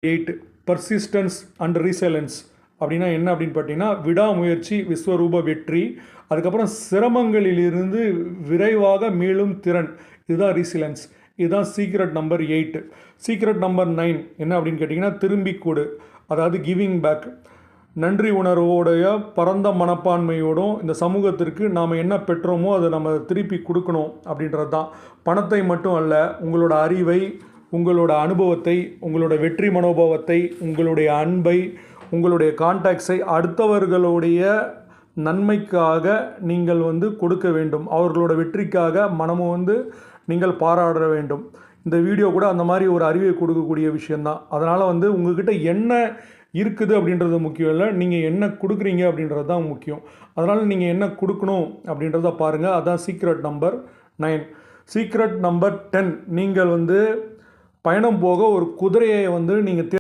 8 persistence and resilience அப்படின்னா என்ன அப்படின்னு பார்த்தீங்கன்னா விடாமுயற்சி விஸ்வரூப வெற்றி. அதுக்கப்புறம் சிரமங்களிலிருந்து விரைவாக மீளும் திறன், இதுதான் ரீசிலன்ஸ். இதுதான் சீக்ரெட் நம்பர் 8. சீக்ரெட் நம்பர் 9 என்ன அப்படின்னு கேட்டிங்கன்னா திரும்பி கொடு, அதாவது கிவிங் பேக். நன்றி உணர்வோடைய பரந்த மனப்பான்மையோடும் இந்த சமூகத்திற்கு நாம் என்ன பெற்றோமோ அதை நம்ம திருப்பி கொடுக்கணும் அப்படின்றது தான். பணத்தை மட்டும் அல்ல, உங்களோட அறிவை, உங்களோட அனுபவத்தை, உங்களோட வெற்றி மனோபாவத்தை, உங்களுடைய அன்பை, உங்களுடைய கான்டாக்ட்ஸை அடுத்தவர்களுடைய நன்மைக்காக நீங்கள் கொடுக்க வேண்டும். அவர்களோட வெற்றிக்காக மனமும் நீங்கள் பாராட வேண்டும். இந்த வீடியோ கூட அந்த மாதிரி ஒரு அறிவை கொடுக்கக்கூடிய விஷயந்தான். அதனால் உங்ககிட்ட என்ன இருக்குது அப்படின்றது முக்கியம் இல்லை, நீங்கள் என்ன கொடுக்குறீங்க அப்படின்றது தான் முக்கியம். அதனால் நீங்கள் என்ன கொடுக்கணும் அப்படின்றத பாருங்கள். அதுதான் சீக்ரெட் நம்பர் 9. சீக்ரெட் நம்பர் 10, நீங்கள் பயணம் போக ஒரு குதிரையை நீங்கள்